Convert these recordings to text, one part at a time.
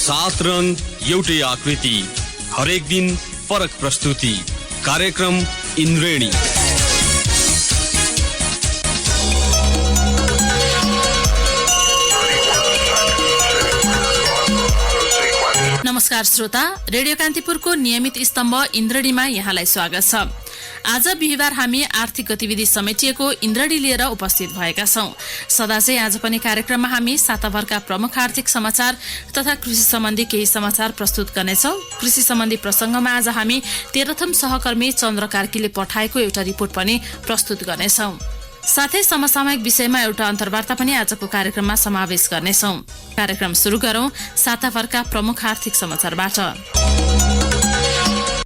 सात रंग एउटै आकृति, हरेक दिन फरक प्रस्तुति। कार्यक्रम इन्द्रेणी। नमस्कार श्रोता, रेडियो कान्तिपुरको नियमित स्तम्भ इन्द्रणीमा यहाँलाई स्वागत छ। आज बिहिबार हामी आर्थिक गतिविधि समेटिएको इन्द्रणी लिएर उपस्थित भएका छौं। सदा चाहिँ आज पनि कार्यक्रममा हामी साताभरका प्रमुख आर्थिक समाचार तथा कृषि सम्बन्धी केही समाचार प्रस्तुत गर्नेछौं। कृषि सम्बन्धी प्रसंगमा आज हामी तेह्रथुम सहकर्मी चन्द्र कार्कीले पठाएको एउटा रिपोर्ट पनि प्रस्तुत गर्नेछौं। साथै समसामयिक विषयमा एउटा अन्तर्वार्ता पनि आजको कार्यक्रममा समावेश गर्नेछौं। कार्यक्रम सुरु गरौं साताभरका प्रमुख आर्थिक समाचारबाट।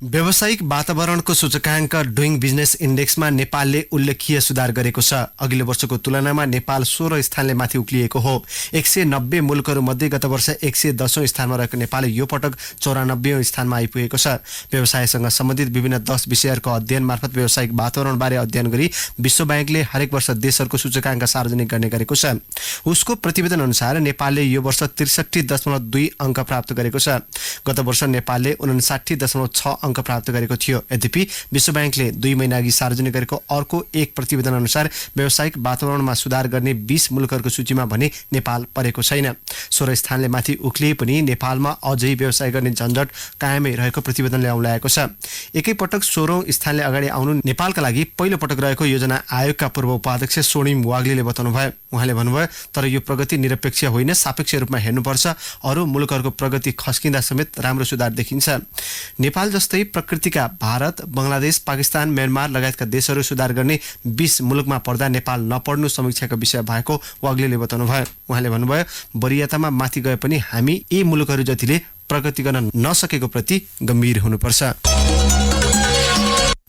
व्यावसायिक वातावरणको सूचकाङ्क डुइङ बिजनेस इन्डेक्समा नेपालले उल्लेखीय सुधार गरेको छ। अघिल्लो वर्षको तुलनामा नेपाल 16 स्थानले माथि उक्लिएको हो। 190 मुलुकहरू मध्ये गत वर्ष 110औं स्थानमा रहेको नेपाल यो पटक 94औं स्थानमा आइपुगेको छ। व्यवसायसँग सम्बन्धित विभिन्न 10 विषयहरूको अध्ययन मार्फत व्यावसायिक वातावरणबारे अध्ययन गरी विश्व बैंकले हरेक वर्ष देशहरूको सूचकाङ्क सार्वजनिक गर्ने गरेको छ। उसको प्रतिवेदन अनुसार नेपालले यो वर्ष 63.2 अङ्क प्राप्त गरेको छ। गत वर्ष नेपालले 59.6 अङ्क प्राप्त गरेको थियो। यद्यपि विश्व बैंकले 2 महिना अघि सार्वजनिक गरेको अर्को एक प्रतिवेदन अनुसार व्यावसायिक वातावरणमा सुधार गर्ने 20 मुलुकहरूको सूचीमा भने नेपाल परेको छैन। 16 स्थानले माथि उक्लिए पनि नेपालमा अझै व्यवसाय गर्ने झन्झट कायमै रहेको प्रतिवेदनले औँल्याएको छ। एकैपटक 16औं स्थानले अगाडि आउनु नेपालका लागि पहिलो पटक रहेको योजना आयोगका पूर्व उपाध्यक्ष स्वर्णिम वाग्लीले बताउनुभयो। उहाँले भन्नुभयो, तर यो प्रगति निरपेक्ष होइन, सापेक्ष रूपमा हेर्नुपर्छ। अरू मुलुकहरूको प्रगति खस्किँदा समेत राम्रो सुधार देखिन्छ। नेपाल जस्तै प्रकृतिका भारत, बंगलादेश, पाकिस्तान, म्यानमार लगायतका देशहरू सुधार गर्ने 20 मुलुकमा पर्दा नेपाल नपढ्नु समीक्षाको विषय भएको वाग्लीले बताउनुभयो। उहाँले भन्नुभयो, वरियतामा माथि गए पनि हामी यी मुलुकहरू जतिले प्रगति गर्न नसकेको प्रति गम्भीर हुनुपर्छ।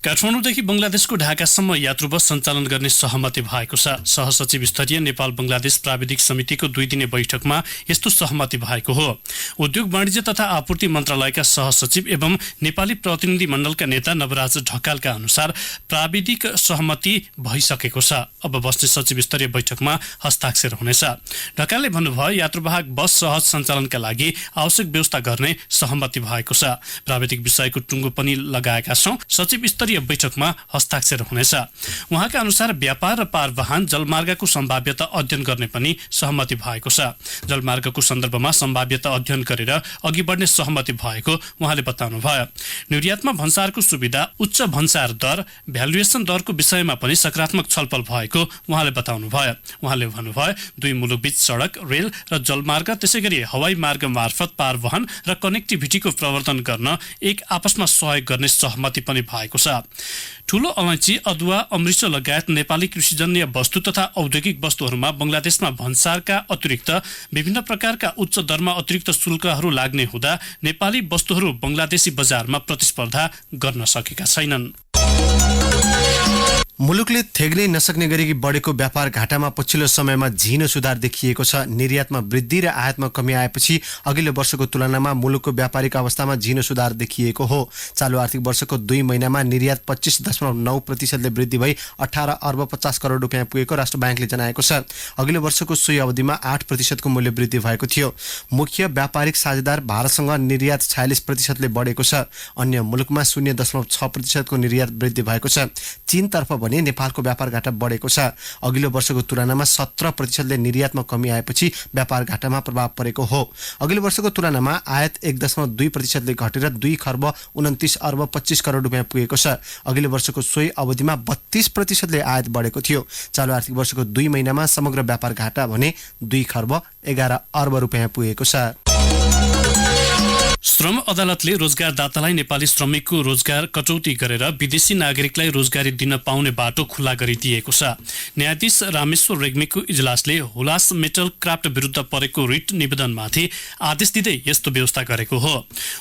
काठमाडौँदेखि बंगलादेशको ढाकासम्म यात्रु बस सञ्चालन गर्ने सहमति भएको छ। सहसचिव स्तरीय नेपाल बंगलादेश प्राविधिक समितिको 2 दिने बैठकमा यस्तो सहमति भएको हो। उद्योग वाणिज्य तथा आपूर्ति मन्त्रालयका सहसचिव एवं नेपाली प्रतिनिधि मण्डलका नेता नवराज ढकालका अनुसार प्राविधिक सहमति भइसकेको छ। अब बस्ने सचिव स्तरीय बैठकमा हस्ताक्षर हुनेछ। ढकालले भन्नुभयो, यात्रुवाहक बस सहज सञ्चालनका लागि आवश्यक व्यवस्था गर्ने सहमति भएको छ। प्राविधिक विषयको टुङ्गो पनि लगाएका छौं। सचिव स्तरीय बैठकमा हस्ताक्षर हुनेछ। उहाँका अनुसार व्यापार र पारवाहन जलमार्गको सम्भाव्यता अध्ययन गर्ने पनि सहमति भएको छ। जलमार्गको सन्दर्भमा सम्भाव्यता अध्ययन गरेर अघि बढ्ने सहमति भएको उहाँले बताउनुभयो। निर्यातमा भन्सारको सुविधा, उच्च भन्सार दर, भ्यालुएसन दरको विषयमा पनि सकारात्मक छलफल भएको उहाँले बताउनुभयो। उहाँले भन्नुभयो, 2 मुलुकबीच सडक, रेल र जलमार्ग त्यसैगरी हवाई मार्ग मार्फत पारवहन र कनेक्टिभिटीको प्रवर्धन गर्न एक आपसमा सहयोग गर्ने सहमति पनि भएको छ। ठूलो अलैँची, अदुवा, अमृचो लगायत नेपाली कृषिजन्य वस्तु तथा औद्योगिक वस्तुहरूमा बंगलादेशमा भन्सारका अतिरिक्त विभिन्न प्रकारका उच्च दरमा अतिरिक्त शुल्कहरू लाग्ने हुँदा नेपाली वस्तुहरू बंगलादेशी बजारमा प्रतिस्पर्धा गर्न सकेका छैनन्। मुलुकले थेग्नै नसक्ने गरी बढेको व्यापार घाटामा पछिल्लो समयमा झिनो सुधार देखिएको छ। निर्यातमा वृद्धि र आयातमा कमी आएपछि अघिल्लो वर्षको तुलनामा मुलुकको व्यापारिक अवस्थामा झिनो सुधार देखिएको हो। चालु आर्थिक वर्षको 2 महिनामा निर्यात 25.9% वृद्धि भई 18 अर्ब 50 करोड रुपियाँ पुगेको राष्ट्र बैंकले जनाएको छ। अघिल्लो वर्षको सोही अवधिमा 8% मूल्य वृद्धि भएको थियो। मुख्य व्यापारिक साझेदार भारतसँग निर्यात 46% बढेको छ। अन्य मुलुकमा 0.6% को निर्यात वृद्धि भएको छ। चीनतर्फ भने नेपालको व्यापार घाटा बढेको छ। अघिल्लो वर्षको तुलनामा 17% निर्यातमा कमी आएपछि व्यापार घाटामा प्रभाव परेको हो। अघिल्लो वर्षको तुलनामा आयात 1.2% घटेर 2 खर्ब 29 अर्ब 25 करोड रुपियाँ पुगेको छ। अघिल्लो वर्षको सोही अवधिमा 32% आयात बढेको थियो। चालु आर्थिक वर्षको 2 महिनामा समग्र व्यापार घाटा भने 2 खर्ब 11 अर्ब रुपियाँ पुगेको छ। श्रम अदालतले रोजगारदातालाई नेपाली श्रमिकको रोजगार कटौती गरेर विदेशी नागरिकलाई रोजगारी दिन पाउने बाटो खुला गरिदिएको छ। न्यायाधीश रामेश्वर रेग्मीको इजलासले हुलास मेटल क्राफ्ट विरुद्ध परेको रिट निवेदनमाथि आदेश दिँदै यस्तो व्यवस्था गरेको हो।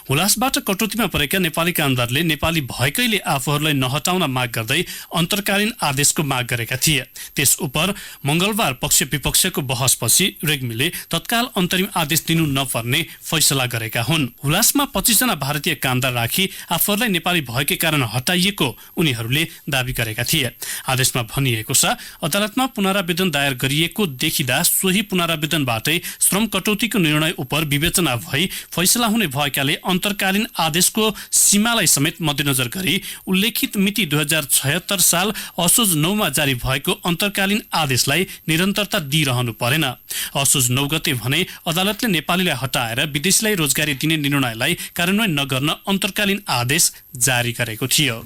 हुलासबाट कटौतीमा परेका नेपाली कामदारले नेपाली भएकैले आफूहरूलाई नहटाउन माग गर्दै अन्तर्कालीन आदेशको माग गरेका थिए। त्यस उप मंगलबार पक्ष विपक्षको बहसपछि रेग्मीले तत्काल अन्तरिम आदेश दिनु नपर्ने फैसला गरेका हुन्। हुलास देशमा 25 जना भारतीय कामदार राखी आफूहरूलाई नेपाली भएकै कारण हटाइएको उनीहरूले दावी गरेका थिए। आदेशमा भनिएको छ, अदालतमा पुनरावेदन दायर गरिएको देखिदा सोही पुनरावेदनबाटै श्रम कटौतीको निर्णय उप विवेचना भई फैसला हुने भएकाले अन्तर्कालीन आदेशको सीमालाई समेत मध्यनजर गरी उल्लेखित मिति 2076 साल असोज 9 मा जारी भएको अन्तर्कालीन आदेशलाई निरन्तरता दिइरहनु परेन। असोज 9 गते भने अदालतले नेपालीलाई हटाएर विदेशीलाई रोजगारी दिने निर्णयलाई कार्यान्वयन नगर्न अन्तर्कालीन आदेश जारी गरेको थियो।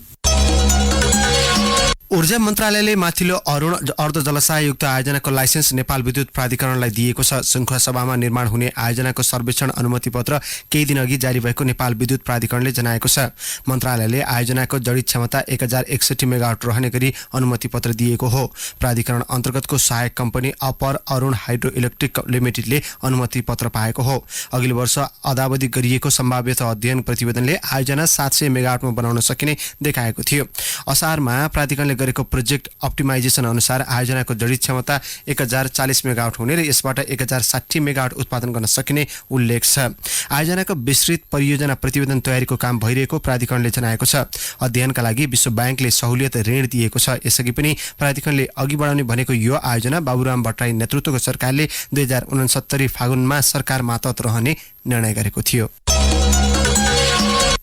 ऊर्जा मन्त्रालयले माथिल्लो अरुण अर्ध जलसायुक्त आयोजनाको लाइसेन्स नेपाल विद्युत प्राधिकरणलाई दिएको छ। शृङ्खला सभामा निर्माण हुने आयोजनाको सर्वेक्षण अनुमति पत्र केही दिन अघि जारी भएको नेपाल विद्युत प्राधिकरणले जनाएको छ। मन्त्रालयले आयोजनाको जडित क्षमता 1061 मेगावाट रहने गरी अनुमति पत्र दिएको हो। प्राधिकरण अन्तर्गतको सहायक कम्पनी अपर अरुण हाइड्रो इलेक्ट्रिक लिमिटेडले अनुमति पत्र पाएको हो। अघिल्लो वर्ष अदावधि गरिएको सम्भाव्यता अध्ययन प्रतिवेदनले आयोजना 700 मेगावाटमा बनाउन सकिने देखाएको थियो। असारमा प्राधिकरणले गरेको प्रोजेक्ट अप्टिमाइजेसन अनुसार आयोजनाको जडित क्षमता 1040 मेगावाट हुने र यसबाट 1060 मेगावाट उत्पादन गर्न सकिने उल्लेख छ। आयोजनाको विस्तृत परियोजना प्रतिवेदन तयारीको काम भइरहेको प्राधिकरणले जनाएको छ। अध्ययनका लागि विश्व ब्याङ्कले सहुलियत ऋण दिएको छ। यसअघि पनि प्राधिकरणले अघि बढाउने भनेको यो आयोजना बाबुराम भट्टराई नेतृत्वको सरकारले 2069 फागुनमा सरकार मातहत रहने निर्णय गरेको थियो।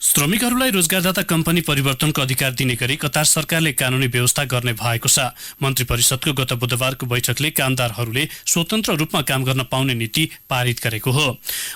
श्रमिकहरूलाई रोजगारदाता कम्पनी परिवर्तनको अधिकार दिने गरी कतार सरकारले कानूनी व्यवस्था गर्ने भएको छ। मन्त्री परिषदको गत बुधबारको बैठकले कामदारहरूले स्वतन्त्र रूपमा काम गर्न पाउने नीति पारित गरेको हो।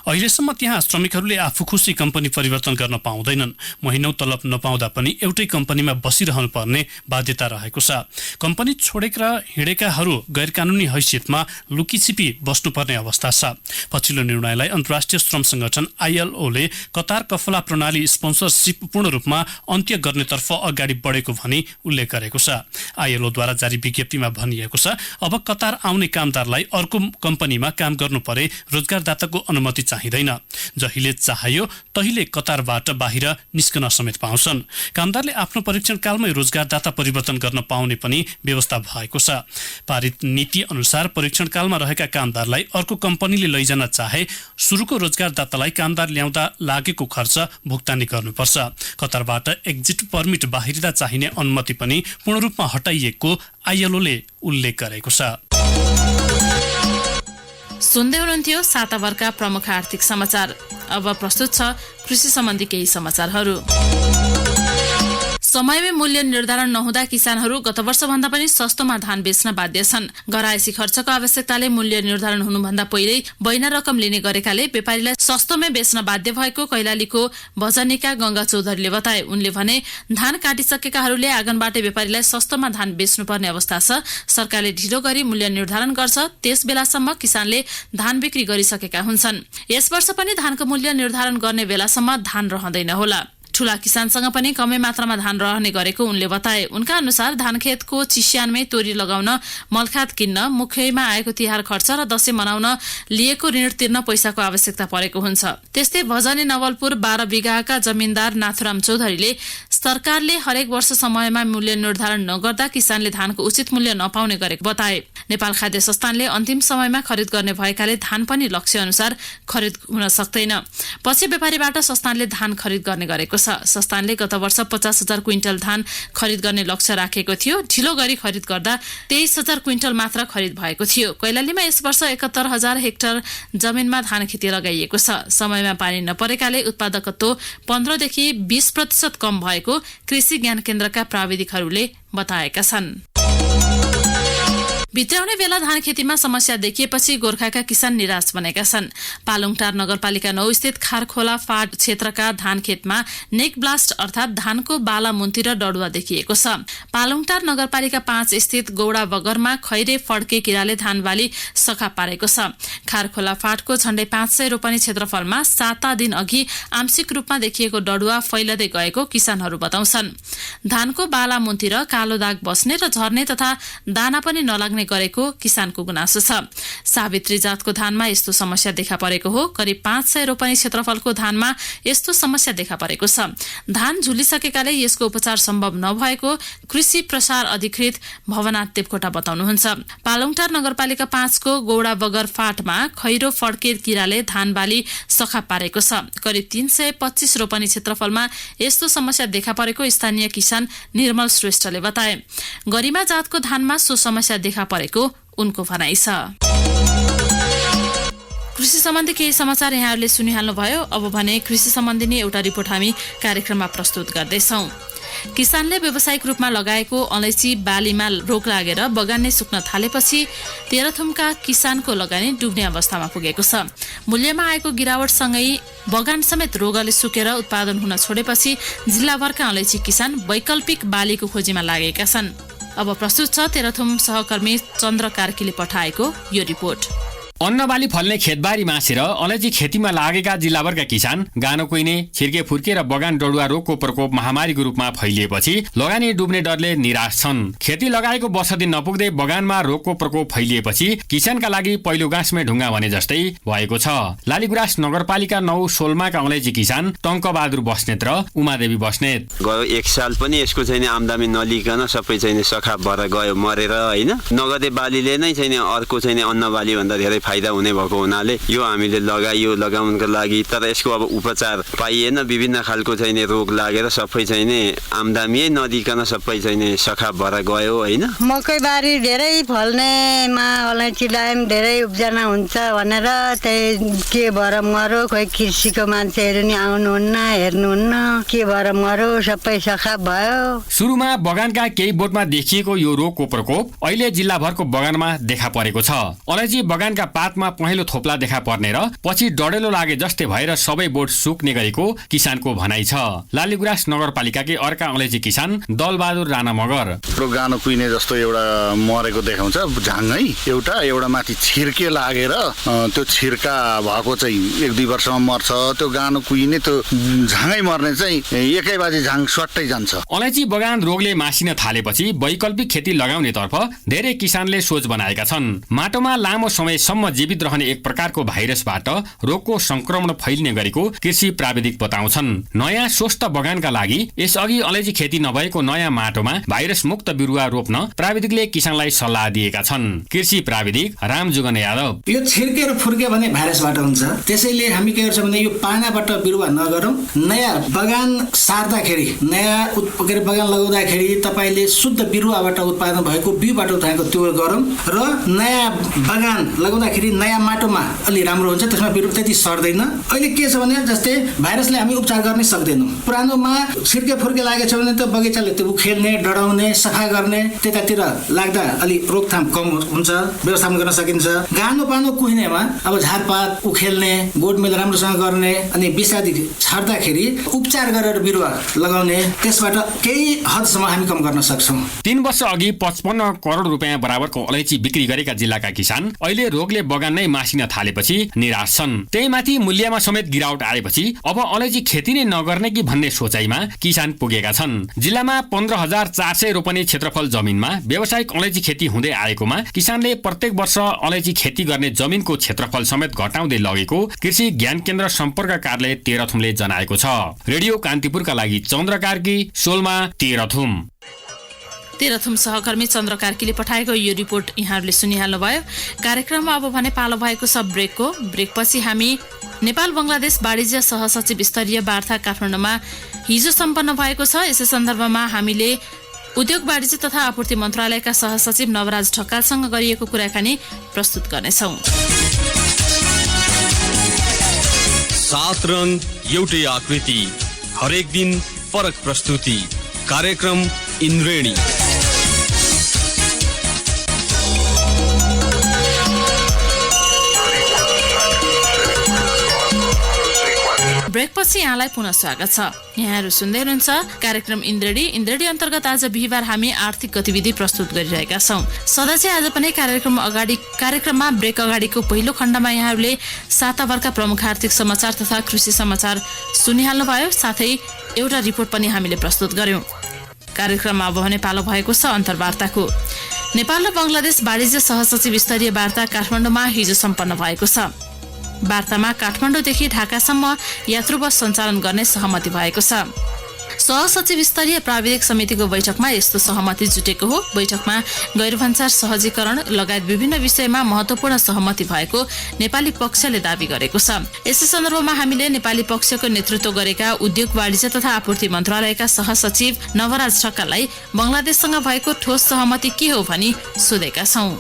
अहिलेसम्म त्यहाँ श्रमिकहरूले आफू खुसी कम्पनी परिवर्तन गर्न पाउँदैनन्। महिनौ तलब नपाउँदा पनि एउटै कम्पनीमा बसिरहनु पर्ने बाध्यता रहेको छ। कम्पनी छोडेर हिँडेकाहरू गैर कानूनी हैसियतमा लुकीछिपी बस्नुपर्ने अवस्था छ। पछिल्लो निर्णयलाई अन्तर्राष्ट्रिय श्रम संगठन ILOले कतार कफला प्रणाली स्पोन्सरसिप पूर्ण रूपमा अन्त्य गर्नेतर्फ अगाडि बढेको भनी उल्लेख गरेको छ। ILOद्वारा जारी विज्ञप्तिमा भनिएको छ, अब कतार आउने कामदारलाई अर्को कम्पनीमा काम गर्नु परे रोजगारदाताको अनुमति चाहिँदैन। जहिले चाहियो तहिले कतारबाट बाहिर निस्कन समेत पाउँछन्। कामदारले आफ्नो परीक्षण कालमै रोजगारदाता परिवर्तन गर्न पाउने पनि व्यवस्था भएको छ। पारित नीति अनुसार परीक्षण कालमा रहेका कामदारलाई अर्को कम्पनीले लैजान चाहे सुरुको रोजगारदातालाई कामदार ल्याउँदा लागेको खर्च भुक्तानी गर्नुपर्छ। कतारबाट एक्जिट पर्मिट बाहिरिँदा चाहिने अनुमति पनि पूर्ण रूपमा हटाइएको ILOले उल्लेख गरेको छ। सुन्दै हुनुहुन्थ्यो साताभरका प्रमुख आर्थिक समाचार। अब प्रस्तुत छ कृषि सम्बन्धी केही समाचारहरू। समयमै मूल्य निर्धारण नहुँदा किसानहरू गत वर्षभन्दा पनि सस्तोमा धान बेच्न बाध्य छन्। गरायसी खर्चको आवश्यकताले मूल्य निर्धारण हुनुभन्दा पहिल्यै बैना रकम लिने गरेकाले व्यापारीलाई सस्तोमै बेच्न बाध्य भएको कैलालीको भजनिका गंगा चौधरीले बताए। उनले भने धान काटिसकेकाहरूले आँगनबाटै व्यापारीलाई सस्तोमा धान बेच्नुपर्ने अवस्था छ। सरकारले ढिलो गरी मूल्य निर्धारण गर्छ, त्यस बेलासम्म किसानले धान बिक्री गरिसकेका हुन्छन्। यस वर्ष पनि धानको मूल्य निर्धारण गर्ने बेलासम्म धान रहँदैन होला। ठूला किसानसँग पनि कमै मात्रामा धान रहने गरेको उनले बताए। उनका अनुसार धानखेतको चिस्यानमै तोरी लगाउन, मलखात किन्न, मुखैमा आएको तिहार खर्च र दशैं मनाउन लिएको ऋण तिर्न पैसाको आवश्यकता परेको हुन्छ। त्यस्तै भजनी नवलपुर 12 बिघाका जमिनदार नाथुराम चौधरीले सरकारले हरेक वर्ष समयमा मूल्य निर्धारण नगर्दा किसानले धानको उचित मूल्य नपाउने गरेको बताए। नेपाल खाद्य संस्थानले अन्तिम समयमा खरिद गर्ने भएकाले धान पनि लक्ष्य अनुसार खरिद हुन सक्दैन। पछि व्यापारीबाट संस्थानले धान खरिद गर्ने गरेको छ। संस्थानले गत वर्ष 50,000 क्विन्टल धान खरिद गर्ने लक्ष्य राखेको थियो। ढिलो गरी खरिद गर्दा 23,000 क्विन्टल मात्र खरिद भएको थियो। कैलालीमा यस वर्ष 71,000 हेक्टर जमिनमा धान खेती लगाइएको छ। समयमा पानी नपरेकाले उत्पादकत्व 15 देखि 20% कम भएको कृषि ज्ञान केन्द्रका प्राविधिकहरूले बताएका छन्। भित्राउने बेला धान खेतीमा समस्या देखिएपछि गोर्खाका किसान निराश बनेका छन्। पालुङटार नगरपालिका 9 स्थित खारखोला फाट क्षेत्रका धान खेतमा नेक ब्लास्ट अर्थात धानको बाला मुन्ती र डडुवा देखिएको छ। पालुङटार नगरपालिका 5 स्थित गौडा बगरमा खैरे फड्के किराले धान बाली सखा पारेको छ। खारखोला फाटको झण्डै 500 रोपनी क्षेत्रफलमा 7 दिन अघि आंशिक रूपमा देखिएको डडुवा फैलदै गएको किसानहरू बताउँछन्। धानको बाला मुन्ती र कालो दाग बस्ने र झर्ने तथा दाना पनि नलाग्ने गरेको किसानको गुनासो छ। सावित्री जातको धानमा यस्तो समस्या देखा परेको हो। करिब 500 रोपनी क्षेत्रफलको धानमा यस्तो समस्या देखा परेको छ। धान झुलिसकेकाले यसको उपचार सम्भव नभएको कृषि प्रसार अधिकृत भवनाथ देवकोटा बताउनुहुन्छ। पालङटार नगरपालिका 5 को गौडा बगर फाटमा खैरो फड्केर किराले धान बाली सखा पारेको छ। करिब 325 रोपनी क्षेत्रफलमा यस्तो समस्या देखा परेको स्थानीय किसान निर्मल श्रेष्ठले बताए। गरिमा जातको धानमा सो समस्या देखा परेको उनको भनाइ छ। कृषि सम्बन्धी केही समाचार यहाँहरूले सुनिहाल्नुभयो। अब भने कृषि सम्बन्धी नै एउटा रिपोर्ट हामी कार्यक्रममा प्रस्तुत गर्दैछौं। किसानले व्यावसायिक रूपमा लगाएको अलैँची बालीमा रोग लागेर बगान नै सुक्न थालेपछि तेह्रथुमका किसानको लगानी डुब्ने अवस्थामा पुगेको छ। मूल्यमा आएको गिरावटसँगै बगान समेत रोगले सुकेर उत्पादन हुन छोडेपछि जिल्लाभरका अलैँची किसान वैकल्पिक बालीको खोजीमा लागेका छन्। अब प्रस्तुत छ तेह्रथुम सहकर्मी चन्द्र कार्कीले पठाएको यो रिपोर्ट। अन्नबाली फल्ने खेतबारी मासेर अलैँची खेतीमा लागेका जिल्लाभरका किसान गानो कुहिने, छिर्के फुर्के र बगान डढुवा रोगको प्रकोप महामारीको रूपमा फैलिएपछि लगानी डुब्ने डरले निराश छन्। खेती लगाएको वर्ष दिन नपुग्दै बगानमा रोगको प्रकोप फैलिएपछि किसानका लागि पहिलो गाँसमै ढुङ्गा भने जस्तै भएको छ। लालीगुराँस नगरपालिका 9 सोलमाका अलैँची किसान टङ्कबहादुर बस्नेत र उमादेवी बस्नेत। गयो एक साल पनि यसको चाहिँ आम्दानी नलिकन सबै चाहिँ सखा भएर गयो मरेर हैन। नगदे बालीले नै चाहिँ अर्को चाहिँ अन्नबाली भन्दा धेरै फाइदा हुने भएको हुनाले यो हामीले लगाउनको लागि, तर यसको अब उपचार पाइएन। विभिन्न खालको चाहिँ रोग लागेर सबै चाहिँ आम्दानी नदिकन सबै चाहिँ सखा भएर गयो हैन। मकै बारी धेरै फल्नेमा अलैँची लायम धेरै उब्जना हुन्छ भनेर त्यही के भएर मर्यो। खोइ कृषिको मान्छेहरू नि आउनुहुन्न, हेर्नुहुन्न, के भएर मर्यो, सबै सखा भयो। सुरुमा बगानका केही बोटमा देखिएको यो रोगको प्रकोप अहिले जिल्लाभरको बगानमा देखा परेको छ। अलैँची बगानका पातमा पहेँलो थोप्ला देखा पर्ने र पछि डढेलो लागे जस्तै भएर सबै बोट सुक्ने गरेको किसानको भनाइ छ। लालीगुराँस नगरपालिकाकै अर्का अलैँची किसान दलबहादुर राणा मगर। गानो कुहिने जस्तो एउटा मरेको देखाउँछ झाङै, एउटा माथि छिर्के लागेर त्यो छिर्का भएको चाहिँ 1-2 वर्षमा मर्छ। त्यो गानो कुहिने त्यो झाङै मर्ने चाहिँ एकै बाजी झाङ सट्टै जान्छ। अलैँची बगान रोगले मासिन थालेपछि वैकल्पिक खेती लगाउनेतर्फ धेरै किसानले सोच बनाएका छन्। माटोमा लामो समयसम्म जीवित रहने एक प्रकारको भाइरसबाट रोगको संक्रमण फैलिने गरेको कृषि प्राविधिक बताउँछन्। नयाँ स्वस्थ बगानका लागि यसअघि अलैँची खेती नभएको नयाँ माटोमा भाइरस मुक्त बिरुवा रोप्न प्राविधिकले किसानलाई सल्लाह दिएका छन्। कृषि प्राविधिक रामजुगन यादव। यो छिर्के र फुर्के भन्ने भाइरसबाट हुन्छ। त्यसैले हामी के गर्छौँ भने यो पानाबाट बिरुवा नगरौँ। नयाँ बगान सार्दाखेरि, नयाँ बगान लगाउँदाखेरि तपाईँले शुद्ध बिरुवाबाट उत्पादन भएको बिउबाट उठाएको त्यो गरौँ र नयाँ बगान लगाउँदाखेरि नयाँ माटोमा अलि राम्रो हुन्छ। त्यसमा बिरुवा त्यति सर्दैन। अहिले के छ भने जस्तै भाइरसले हामी उपचार गर्न सक्दैनौँ। पुरानोमा छिर्के फुर्के लागेको छ भने त बगैँचाले त्यो उखेल्ने, डढाउने, सफा गर्ने, त्यतातिर लाग्दा अलि रोकथाम कम हुन्छ, व्यवस्थापन गर्न सकिन्छ। गानो पानो कुहिनेमा अब झारपात उखेल्ने, गोडमेल राम्रोसँग गर्ने अनि विषादी छर्दाखेरि उपचार गरेर बिरुवा लगाउने, त्यसबाट केही हदसम्म हामी कम गर्न सक्छौँ। 3 वर्ष अघि 55 करोड रुपियाँ बराबरको अलैँची बिक्री गरेका जिल्लाका किसान अहिले रोगले बगान नै मासिन थालेपछि निराश छन्। त्यही माथि मूल्यमा समेत गिरावट आएपछि अब अलैँची खेती नै नगर्ने कि भन्ने सोचाइमा किसान पुगेका छन्। जिल्लामा 15,400 रोपनी क्षेत्रफल जमिनमा व्यावसायिक अलैँची खेती हुँदै आएकोमा किसानले प्रत्येक वर्ष अलैँची खेती गर्ने जमिनको क्षेत्रफल समेत घटाउँदै लगेको कृषि ज्ञान केन्द्र सम्पर्क कार्यालय तेह्रथुमले जनाएको छ। रेडियो कान्तिपुरका लागि चन्द्र कार्की, सोलमा, तेह्रथुम। तेह्रथुम सहकर्मी चन्द्र कार्कीले पठाएको यो रिपोर्ट यहाँहरूले सुनिहाल्नुभयो। कार्यक्रममा अब भने पालो भएको छ ब्रेकको। ब्रेकपछि हामी नेपाल बंगलादेश वाणिज्य सहसचिव स्तरीय वार्ता काठमाडौँमा हिजो सम्पन्न भएको छ। यसै सन्दर्भमा हामीले उद्योग वाणिज्य तथा आपूर्ति मन्त्रालयका सहसचिव नवराज ढकालसँग गरिएको कुराकानी प्रस्तुत गर्नेछौँ। 7 रङ एउटै आकृति, हरेक दिन फरक प्रस्तुति। कार्यक्रम इन्द्रेणी। ब्रेकपछि यहाँलाई पुनः स्वागत छ। यहाँहरू सुन्दै हुनुहुन्छ कार्यक्रम इन्द्रेणी अन्तर्गत आज बिहिबार हामी आर्थिक गतिविधि प्रस्तुत गरिरहेका छौँ। सधैँ चाहिँ आज पनि कार्यक्रममा ब्रेक अगाडिको पहिलो खण्डमा यहाँहरूले साताभरका प्रमुख आर्थिक समाचार तथा कृषि समाचार सुनिहाल्नुभयो। साथै एउटा रिपोर्ट पनि हामीले प्रस्तुत गर्यौं। कार्यक्रममा अब भने पालो भएको छ अन्तर्वार्ताको। नेपाल र बंगलादेश वाणिज्य सहसचिव स्तरीय वार्ता काठमाडौँमा हिजो सम्पन्न भएको छ। वार्तामा काठमाडौँदेखि ढाकासम्म यात्रु बस सञ्चालन गर्ने सहमति भएको छ। सहसचिव स्तरीय प्राविधिक समितिको बैठकमा यस्तो सहमति जुटेको हो। बैठकमा गैरभन्सार सहजीकरण लगायत विभिन्न विषयमा महत्वपूर्ण सहमति भएको नेपाली पक्षले दावी गरेको छ। यसै सन्दर्भमा हामीले नेपाली पक्षको नेतृत्व गरेका उद्योग वाणिज्य तथा आपूर्ति मन्त्रालयका सहसचिव नवराज ठक्करलाई बंगलादेशसँग भएको ठोस सहमति के हो भनी सोधेका छौं।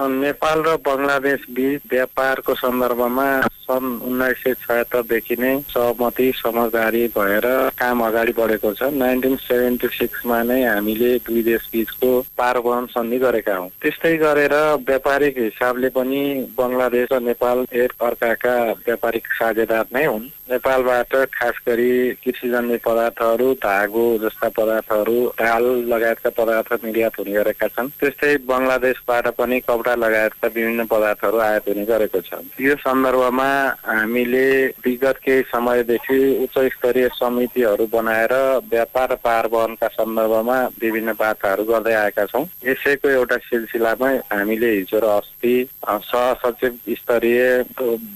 नेपाल र बंगलादेश बीच व्यापारको सन्दर्भमा सन् 1976 देखि नै सहमति समझदारी भएर काम अगाडि बढेको छ। 1976 मा नै हामीले दुई देश बीचको पारवहन सन्धि गरेका हौं। त्यस्तै गरेर व्यापारिक हिसाबले पनि बंगलादेश र नेपाल एक अर्काका व्यापारिक साझेदार नै हुन्। नेपालबाट खास गरी कृषिजन्य पदार्थहरू, धागो जस्ता पदार्थहरू, दाल लगायतका पदार्थ निर्यात हुने गरेका छन्। त्यस्तै बंगलादेशबाट पनि कपडा लगायतका विभिन्न पदार्थहरू आयात हुने गरेको छ। यो सन्दर्भमा हामीले विगत केही समयदेखि उच्च स्तरीय समितिहरू बनाएर व्यापार पारवहनका सन्दर्भमा विभिन्न वार्ताहरू गर्दै आएका छौं। यसैको एउटा सिलसिलामा हामीले हिजो र अस्ति सहसचिव स्तरीय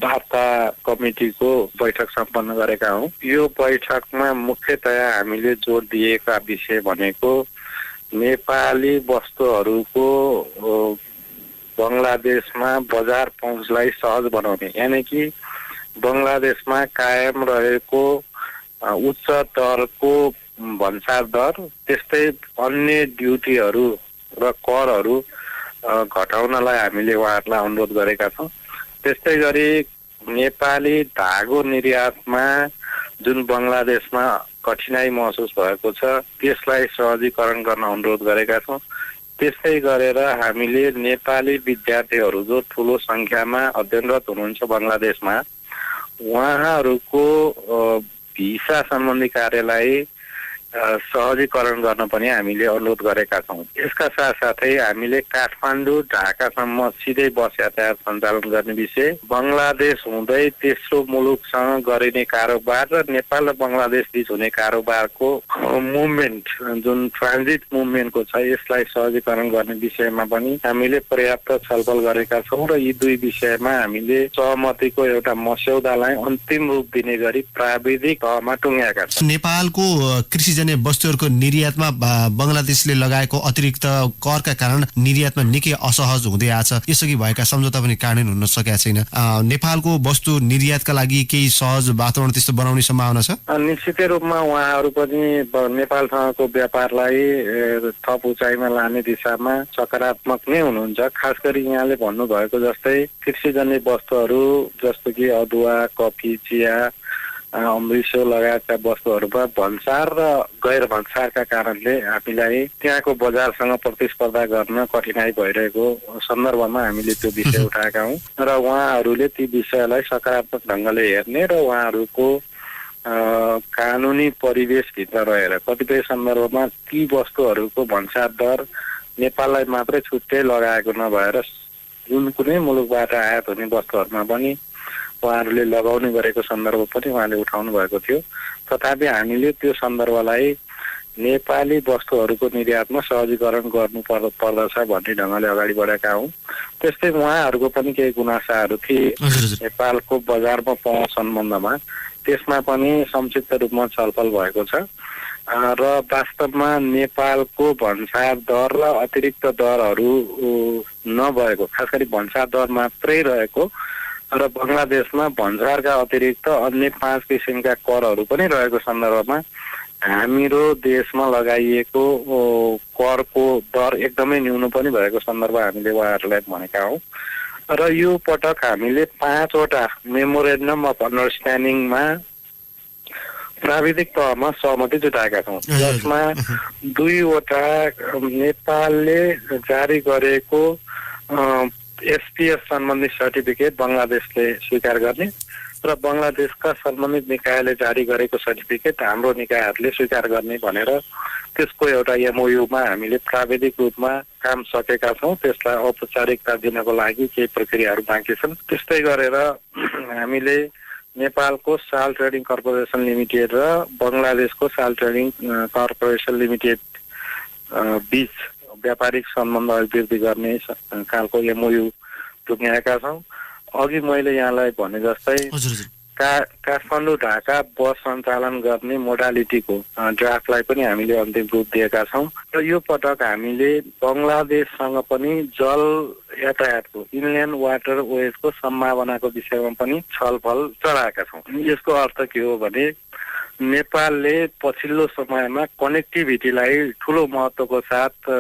वार्ता कमिटीको बैठक सम्पन्न गरेका हौं। यो बैठकमा मुख्यतया हामीले जोड दिएका विषय भनेको नेपाली वस्तुहरूको बंगलादेशमा बजार पहुँचलाई सहज बनाउने, यानी कि बंगलादेशमा कायम रहेको उच्च दरको भन्सार दर, त्यस्तै अन्य ड्युटीहरू र करहरू घटाउनलाई हामीले उहाँहरूलाई अनुरोध गरेका छौं। त्यस्तै गरी नेपाली धागो निर्यातमा जुन बंगलादेशमा कठिनाई महसुस भएको छ त्यसलाई सहजीकरण गर्न अनुरोध गरेका छौं। त्यस्तै गरेर हामीले नेपाली विद्यार्थीहरू जो ठूलो संख्यामा अध्ययनरत हुनुहुन्छ बंगलादेशमा, उहाँहरूको भिसा सम्बन्धी कार्यलाई सहजीकरण गर्न पनि हामीले अनुरोध गरेका छौं। यसका साथसाथै हामीले काठमाडौँ ढाकासम्म सिधै बस यातायात सञ्चालन गर्ने विषय, बंगलादेश हुँदै तेस्रो मुलुकसँग गरिने कारोबार र नेपाल र बंगलादेश बीच हुने कारोबारको मुभमेन्ट जुन ट्रान्जिट मुभमेन्टको छ यसलाई सहजीकरण गर्ने विषयमा पनि हामीले पर्याप्त छलफल गरेका छौं र यी दुई विषयमा हामीले सहमतिको एउटा मस्यौदालाई अन्तिम रूप दिने गरी प्राविधिक तहमा टुङ्ग्याएका छौं। नेपालको कृषि वस्तुहरूको निर्यातमा बंगलादेशले लगाएको अतिरिक्त करका कारण निर्यातमा निकै असहज हुँदै आछ। यसअघि भएका सम्झौता पनि कार्यान्वयन हुन सकेका छैन। नेपालको वस्तु निर्यातका लागि केही सहज वातावरण त्यस्तो बनाउने सम्भावना छ? निश्चितै रूपमा उहाँहरू पनि नेपालसँगको व्यापारलाई थप उचाइमा लाने दिशामा सकारात्मक नै हुनुहुन्छ। खास गरी यहाँले भन्नुभएको जस्तै कृषिजन्य वस्तुहरू जस्तो कि अदुवा, कफी, चिया, अमृतसर लगायतका वस्तुहरूमा भन्सार र गैर भन्सारका कारणले हामीलाई त्यहाँको बजारसँग प्रतिस्पर्धा गर्न कठिनाई भइरहेको सन्दर्भमा हामीले त्यो विषय उठाएका हौं र उहाँहरूले ती विषयलाई सकारात्मक ढंगले हेर्ने र उहाँहरूको कानुनी परिवेशभित्र रहेर कतिपय सन्दर्भमा ती वस्तुहरूको भन्सार दर नेपाललाई मात्रै छुट्टै लगाएको नभएर जुन कुनै मुलुकबाट आयात हुने वस्तुहरूमा पनि उहाँहरूले लगाउने गरेको सन्दर्भ पनि उहाँले उठाउनु भएको थियो। तथापि हामीले त्यो सन्दर्भलाई नेपाली वस्तुहरूको निर्यातमा सहजीकरण गर्नु पर्दछ भन्ने ढंगले अगाडि बढेका हौं। त्यस्तै उहाँहरूको पनि केही गुनासाहरू थिए नेपालको बजारमा पहुँच सम्बन्धमा, त्यसमा पनि संक्षिप्त रूपमा छलफल भएको छ र वास्तवमा नेपालको भन्सार दर र अतिरिक्त दरहरू नभएको, खास गरी भन्सार दर मात्रै रहेको र बंगलादेशमा भन्सारका अतिरिक्त अन्य 5 किसिमका करहरू पनि रहेको सन्दर्भमा हाम्रो देशमा लगाइएको करको दर एकदमै न्यून पनि भएको सन्दर्भ हामीले उहाँहरूलाई भनेका हौं र यो पटक हामीले 5 वटा मेमोरेन्डम अफ अन्डरस्ट्यान्डिङमा प्राविधिक तहमा सहमति जुटाएका छौं, जसमा 2 वटा नेपालले जारी गरेको एसपीएस सम्बन्धी सर्टिफिकेट बंगलादेशले स्वीकार गर्ने र बंगलादेशका सम्बन्धित निकायले जारी गरेको सर्टिफिकेट हाम्रो निकायहरूले स्वीकार गर्ने भनेर त्यसको एउटा एमओयूमा हामीले प्राविधिक रूपमा काम सकेका छौं। त्यसलाई औपचारिकता दिनको लागि केही प्रक्रियाहरू बाँकी छन्। त्यस्तै गरेर हामीले नेपालको साल ट्रेडिङ कर्पोरेसन लिमिटेड र बंगलादेशको साल ट्रेडिङ कर्पोरेसन लिमिटेड बीच व्यापारिक सम्बन्ध अभिवृद्धि गर्ने खालको MOU टुङ्ग्याएका छौँ। अघि मैले यहाँलाई भने जस्तै काठमाडौँ ढाका बस सञ्चालन गर्ने मोडालिटीको ड्राफ्टलाई पनि हामीले अन्तिम रूप दिएका छौँ र यो पटक हामीले बङ्गलादेशसँग पनि जल यातायातको इनल्यान्ड वाटर वेजको सम्भावनाको विषयमा पनि छलफल चलाएका छौँ। यसको अर्थ के हो भने नेपालले पछिल्लो समयमा कनेक्टिभिटीलाई ठुलो महत्त्वको साथ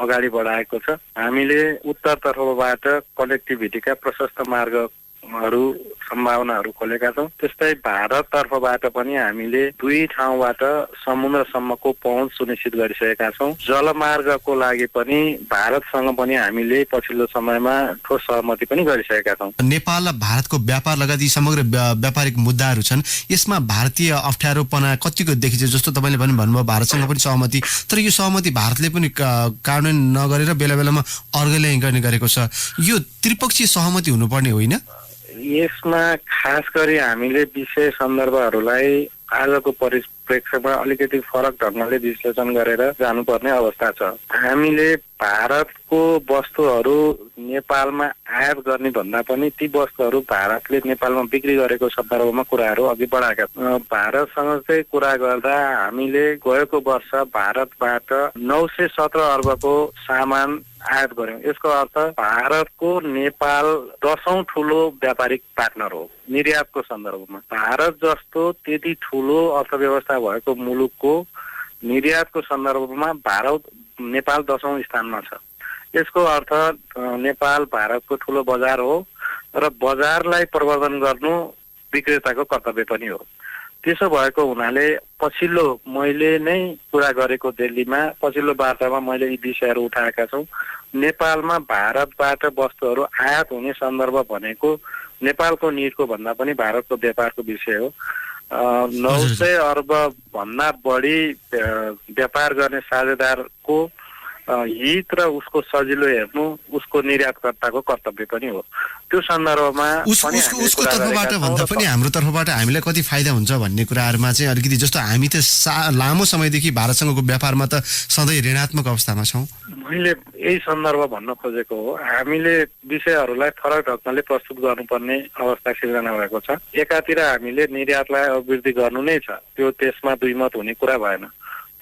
अगाडि बढाएको छ। हामीले उत्तरतर्फबाट कनेक्टिभिटीका प्रशस्त मार्गहरू सम्भावनाहरू खोलेका छौँ। त्यस्तै भारततर्फबाट पनि हामीले 2 ठाउँबाट समुद्रसम्मको पहुँच सुनिश्चित गरिसकेका छौँ। जलमार्गको लागि पनि भारतसँग पनि हामीले पछिल्लो समयमा ठोस सहमति पनि गरिसकेका छौँ। नेपाल र भारतको व्यापार लगायत यी समग्र व्यापारिक मुद्दाहरू छन्, यसमा भारतीय अप्ठ्यारोपना कतिको देखिन्छ? जस्तो तपाईँले भन्नुभयो भारतसँग पनि सहमति, तर यो सहमति भारतले पनि कार्यान्वयन नगरेर बेला बेलामा अर्गेलाई गर्ने गरेको छ। यो त्रिपक्षीय सहमति हुनुपर्ने होइन? यसमा खास गरी हामीले विषय सन्दर्भहरूलाई आजको परिप्रेक्ष्यमा अलिकति फरक ढङ्गले विश्लेषण गरेर जानुपर्ने अवस्था छ। हामीले भारतको वस्तुहरू नेपालमा आयात गर्ने भन्दा पनि ती वस्तुहरू भारतले नेपालमा बिक्री गरेको सन्दर्भमा कुराहरू अघि बढाएका छौँ। भारतसँग चाहिँ कुरा गर्दा हामीले गएको वर्ष भारतबाट 917 अर्बको सामान आयात गर्यौँ। यसको अर्थ भारतको नेपाल 10औं ठुलो व्यापारिक पार्टनर हो निर्यातको सन्दर्भमा। भारत जस्तो त्यति ठुलो अर्थव्यवस्था भएको मुलुकको निर्यातको सन्दर्भमा नेपाल 10औं स्थानमा छ। यसको अर्थ नेपाल भारतको ठुलो बजार हो र बजारलाई प्रवर्धन गर्नु विक्रेताको कर्तव्य पनि हो। त्यसो भएको हुनाले पछिल्लो मैले नै कुरा गरेको दिल्लीमा पछिल्लो वार्तामा मैले यी विषयहरू उठाएका छौँ। नेपालमा भारतबाट वस्तुहरू आयात हुने सन्दर्भ भनेको नेपालको निडको भन्दा पनि भारतको व्यापारको विषय हो। 900 अर्ब भन्दा बढी व्यापार गर्ने साझेदारको हित र उसको सजिलो हेर्नु उसको निर्यातकर्ताको कर्तव्य पनि हो। त्यो सन्दर्भमा उसको तर्फबाट भन्दा पनि हाम्रो तर्फबाट हामीलाई कति फाइदा हुन्छ भन्ने कुराहरूमा चाहिँ अलिकति जस्तो हामी त लामो समयदेखि भारतसँगको व्यापारमा त सधैँ ऋणात्मक अवस्थामा छौँ। मैले यही सन्दर्भ भन्न खोजेको हो। हामीले विषयहरूलाई फरक ढङ्गले प्रस्तुत गर्नुपर्ने अवस्था सिर्जना भएको छ। एकातिर हामीले निर्यातलाई अभिवृद्धि गर्नु नै छ, त्यो त्यसमा दुईमत हुने कुरा भएन।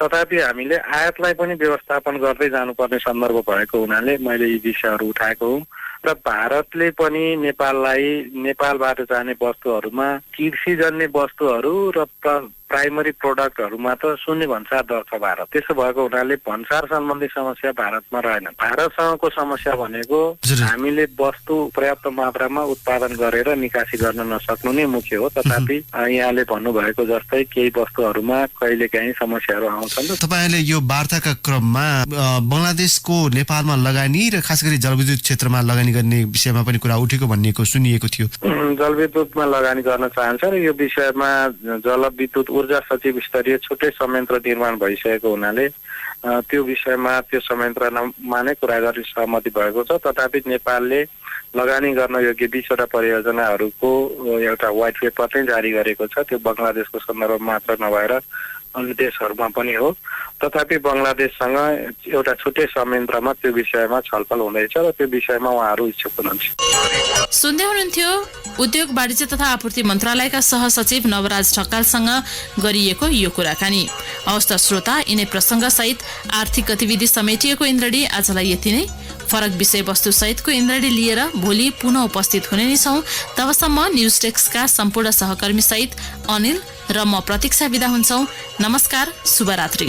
तथापि हामीले आयातलाई पनि व्यवस्थापन गर्दै जानुपर्ने सन्दर्भ भएको हुनाले मैले यी विषयहरू उठाएको हुँ र भारतले पनि नेपालबाट जाने वस्तुहरूमा कृषिजन्य वस्तुहरू र प्राइमरी प्रोडक्टहरूमा त शून्य भन्सार दर छ भारत। त्यसो भएको हुनाले भन्सार सम्बन्धी समस्या भारतमा रहेन। भारतसँगको समस्या भनेको हामीले वस्तु पर्याप्त मात्रामा उत्पादन गरेर निकासी गर्न नसक्नु नै मुख्य हो। तथापि यहाँले भन्नुभएको जस्तै केही वस्तुहरूमा कहिलेकाहीँ समस्याहरू आउँछन्। तपाईँले यो वार्ताका क्रममा बङ्गलादेशको नेपालमा लगानी र खास गरी जलविद्युत क्षेत्रमा लगानी गर्ने विषयमा पनि कुरा उठेको भन्नेको सुनिएको थियो। जलविद्युतमा लगानी गर्न चाहन्छ र यो विषयमा जलविद्युत ऊर्जा सचिव स्तरीय छुट्टै संयन्त्र निर्माण भइसकेको हुनाले त्यो विषयमा त्यो संयन्त्रमा नै कुरा गर्ने सहमति भएको छ। तथापि नेपालले लगानी गर्न योग्य 20वटा परियोजनाहरूको एउटा व्हाइट पेपर चाहिँ जारी गरेको छ। त्यो बङ्गलादेशको सन्दर्भमा मात्र नभएर अन्य देशहरूमा पनि हो। तथापि बङ्गलादेशसँग एउटा छुट्टै संयन्त्रमा त्यो विषयमा छलफल हुँदैछ र त्यो विषयमा उहाँहरू इच्छुक हुनुहुन्छ। सुन्दै हुनुहुन्थ्यो उद्योग वाणिज्य तथा आपूर्ति मन्त्रालयका सहसचिव नवराज ढकालसँग गरिएको यो कुराकानी। हवस् श्रोता, यिनै प्रसङ्ग सहित आर्थिक गतिविधि समेटिएको इन्द्रणी आजलाई यति नै। फरक विषयवस्तु सहितको इन्द्रणी लिएर भोलि पुनः उपस्थित हुने नै छौँ। तबसम्म न्युज डेस्कका सम्पूर्ण सहकर्मी सहित अनिल र म प्रतीक्षा बिदा हुन्छौँ। नमस्कार, शुभरात्रि।